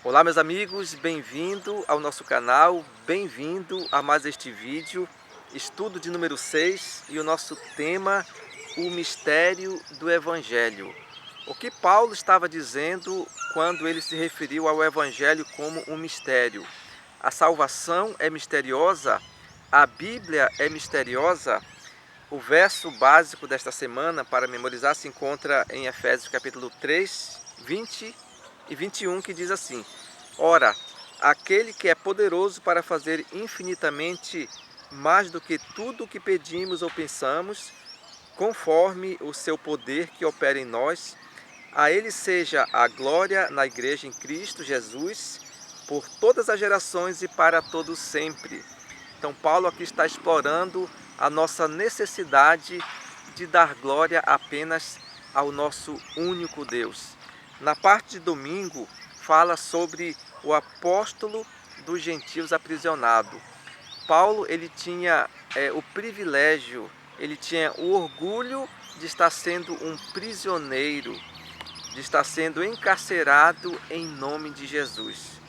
Olá meus amigos, bem-vindo ao nosso canal, bem-vindo a mais este vídeo, estudo de número 6 e o nosso tema, o mistério do Evangelho. O que Paulo estava dizendo quando ele se referiu ao Evangelho como um mistério? A salvação é misteriosa? A Bíblia é misteriosa? O verso básico desta semana para memorizar se encontra em Efésios capítulo 3, 20 e 21, que diz assim: Ora, aquele que é poderoso para fazer infinitamente mais do que tudo o que pedimos ou pensamos, conforme o seu poder que opera em nós, a ele seja a glória na igreja em Cristo Jesus, por todas as gerações e para todo sempre. Então Paulo aqui está explorando a nossa necessidade de dar glória apenas ao nosso único Deus. Na parte de domingo, fala sobre o apóstolo dos gentios aprisionado. Paulo ele tinha o privilégio, ele tinha o orgulho de estar sendo um prisioneiro, de estar sendo encarcerado em nome de Jesus.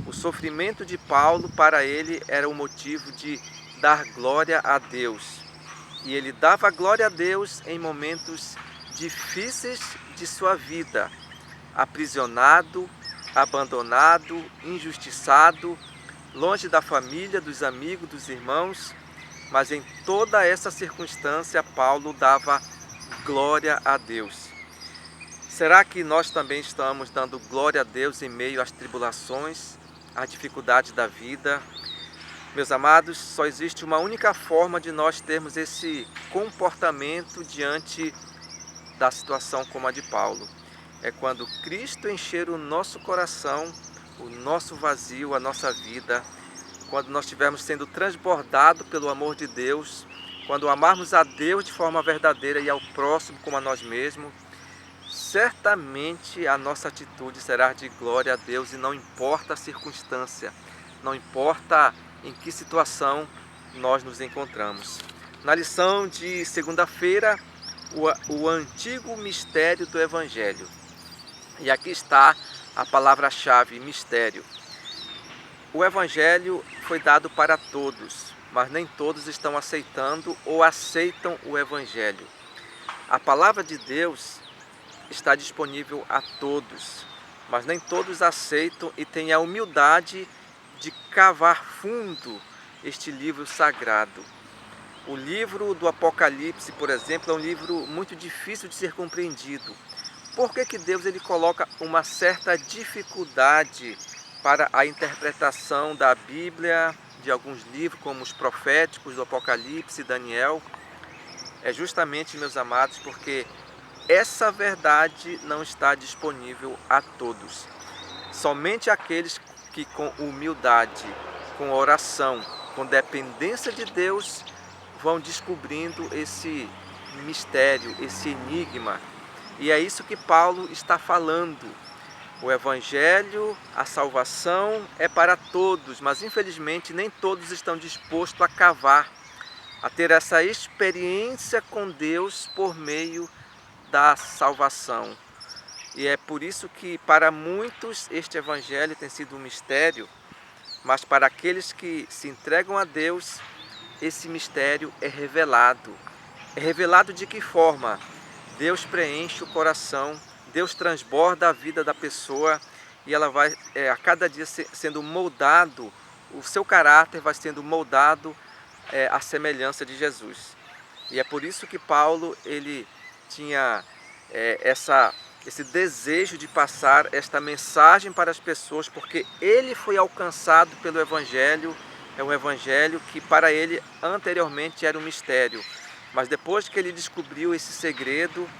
O sofrimento de Paulo para ele era o motivo de dar glória a Deus. E ele dava glória a Deus em momentos difíceis de sua vida, aprisionado, abandonado, injustiçado, longe da família, dos amigos, dos irmãos, mas em toda essa circunstância Paulo dava glória a Deus. Será que nós também estamos dando glória a Deus em meio às tribulações, às dificuldades da vida? Meus amados, só existe uma única forma de nós termos esse comportamento diante da situação como a de Paulo. É quando Cristo encher o nosso coração, o nosso vazio, a nossa vida, quando nós estivermos sendo transbordados pelo amor de Deus, quando amarmos a Deus de forma verdadeira e ao próximo como a nós mesmos, certamente a nossa atitude será de glória a Deus e não importa a circunstância, não importa em que situação nós nos encontramos. Na lição de segunda-feira, o antigo mistério do Evangelho. E aqui está a palavra-chave, mistério. O Evangelho foi dado para todos, mas nem todos estão aceitando ou aceitam o Evangelho. A palavra de Deus está disponível a todos, mas nem todos aceitam e têm a humildade de cavar fundo este livro sagrado. O livro do Apocalipse, por exemplo, é um livro muito difícil de ser compreendido. Por que Deus ele coloca uma certa dificuldade para a interpretação da Bíblia, de alguns livros, como os proféticos do Apocalipse e Daniel? É justamente, meus amados, porque essa verdade não está disponível a todos. Somente aqueles que com humildade, com oração, com dependência de Deus, vão descobrindo esse mistério, esse enigma. E é isso que Paulo está falando. O Evangelho, a salvação é para todos, mas infelizmente nem todos estão dispostos a cavar, a ter essa experiência com Deus por meio da salvação. E é por isso que para muitos este Evangelho tem sido um mistério, mas para aqueles que se entregam a Deus, esse mistério é revelado. É revelado de que forma? Deus preenche o coração, Deus transborda a vida da pessoa e ela vai a cada dia sendo moldado, o seu caráter vai sendo moldado à semelhança de Jesus. E é por isso que Paulo ele tinha esse desejo de passar esta mensagem para as pessoas, porque ele foi alcançado pelo Evangelho. É um Evangelho que para ele anteriormente era um mistério, mas depois que ele descobriu esse segredo,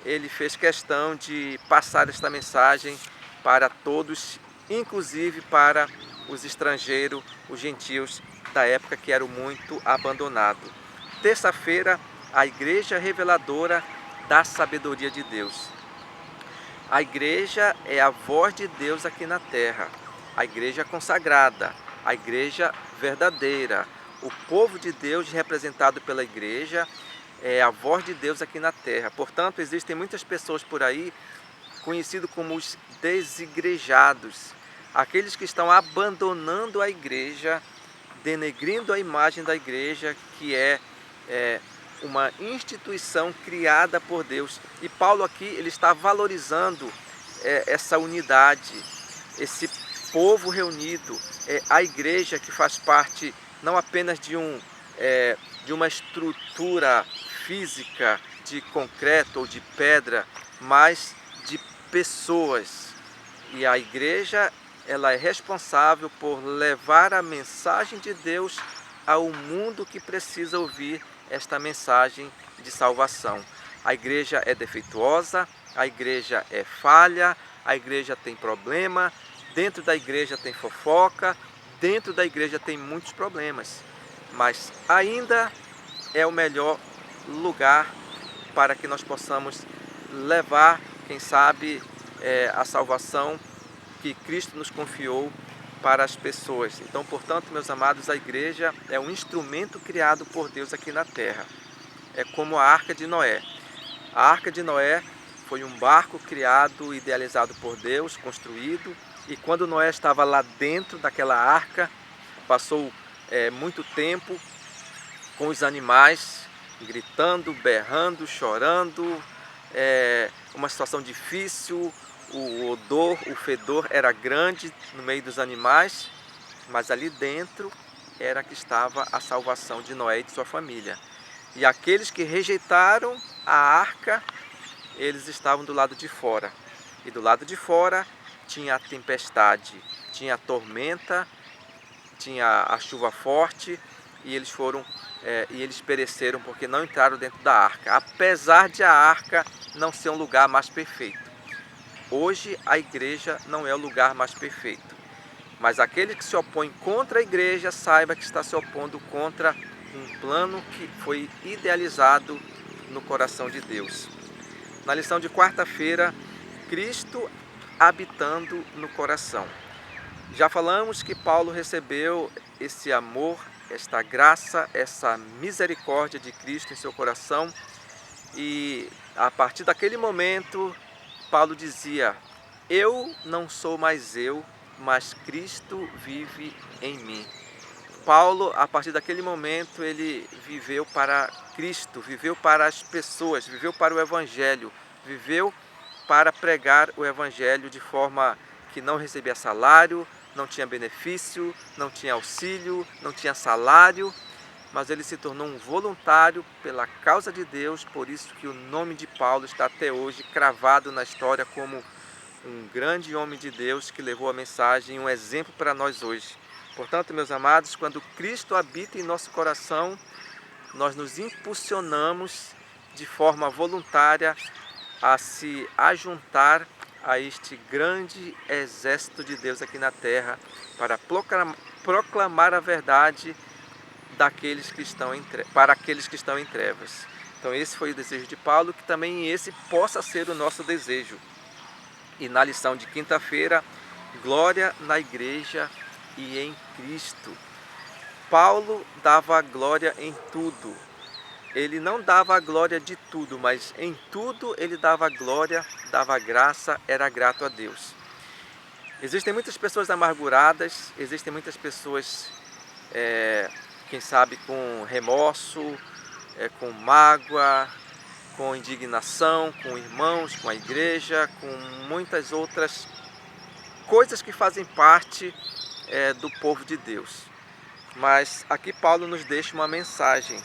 ele fez questão de passar esta mensagem para todos, inclusive para os estrangeiros, os gentios da época que eram muito abandonados. Terça-feira, a Igreja Reveladora da Sabedoria de Deus. A igreja é a voz de Deus aqui na terra, a igreja consagrada, a igreja verdadeira. O povo de Deus representado pela igreja é a voz de Deus aqui na terra. Portanto, existem muitas pessoas por aí conhecidos como os desigrejados. aqueles que estão abandonando a igreja, denegrindo a imagem da igreja, que é uma instituição criada por Deus. E Paulo aqui ele está valorizando essa unidade, esse povo reunido, a igreja que faz parte não apenas de uma estrutura física de concreto ou de pedra, mas de pessoas. E a igreja ela é responsável por levar a mensagem de Deus ao mundo que precisa ouvir esta mensagem de salvação. A igreja é defeituosa, a igreja é falha, a igreja tem problema, dentro da igreja tem fofoca, dentro da igreja tem muitos problemas, mas ainda é o melhor lugar para que nós possamos levar, quem sabe, a salvação que Cristo nos confiou para as pessoas. Então, portanto, meus amados, a igreja é um instrumento criado por Deus aqui na terra. É como a Arca de Noé. A Arca de Noé foi um barco criado, idealizado por Deus, construído, e quando Noé estava lá dentro daquela arca, passou muito tempo com os animais, gritando, berrando, chorando, uma situação difícil, o odor, o fedor era grande no meio dos animais, mas ali dentro era que estava a salvação de Noé e de sua família. E aqueles que rejeitaram a arca, eles estavam do lado de fora. E do lado de fora tinha a tempestade, tinha a tormenta, tinha a chuva forte, e eles pereceram porque não entraram dentro da arca, apesar de a arca não ser um lugar mais perfeito. Hoje a igreja não é o lugar mais perfeito, mas aquele que se opõe contra a igreja, saiba que está se opondo contra um plano que foi idealizado no coração de Deus. Na lição de quarta-feira, Cristo habitando no coração. Já falamos que Paulo recebeu esse amor, esta graça, essa misericórdia de Cristo em seu coração, e a partir daquele momento Paulo dizia: eu não sou mais eu, mas Cristo vive em mim. Paulo, a partir daquele momento, ele viveu para Cristo, viveu para as pessoas, viveu para o Evangelho, viveu para pregar o Evangelho de forma que não recebia salário, não tinha benefício, não tinha auxílio, não tinha salário, mas ele se tornou um voluntário pela causa de Deus, por isso que o nome de Paulo está até hoje cravado na história como um grande homem de Deus que levou a mensagem, um exemplo para nós hoje. Portanto, meus amados, quando Cristo habita em nosso coração, nós nos impulsionamos de forma voluntária a se ajuntar a este grande exército de Deus aqui na terra para proclamar a verdade para aqueles que estão em trevas. Então esse foi o desejo de Paulo, que também esse possa ser o nosso desejo. E na lição de quinta-feira, glória na igreja e em Cristo. Paulo dava glória em tudo. Ele não dava a glória de tudo, mas em tudo ele dava glória, dava graça, era grato a Deus. Existem muitas pessoas amarguradas, existem muitas pessoas, quem sabe, com remorso, com mágoa, com indignação, com irmãos, com a igreja, com muitas outras coisas que fazem parte do povo de Deus. Mas aqui Paulo nos deixa uma mensagem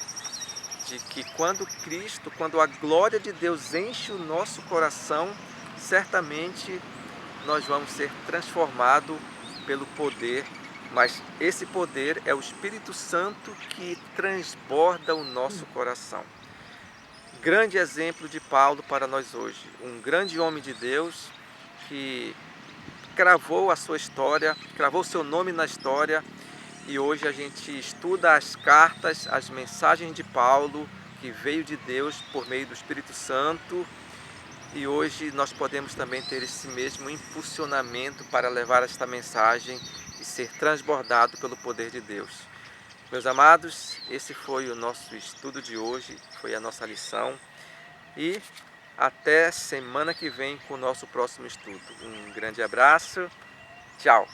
de que quando a glória de Deus enche o nosso coração, certamente nós vamos ser transformados pelo poder, mas esse poder é o Espírito Santo que transborda o nosso coração. Grande exemplo de Paulo para nós hoje, um grande homem de Deus que cravou a sua história, cravou seu nome na história, e hoje a gente estuda as cartas, as mensagens de Paulo, que veio de Deus por meio do Espírito Santo, e hoje nós podemos também ter esse mesmo impulsionamento para levar esta mensagem e ser transbordado pelo poder de Deus. Meus amados, esse foi o nosso estudo de hoje, foi a nossa lição, e até semana que vem com o nosso próximo estudo. Um grande abraço, Tchau!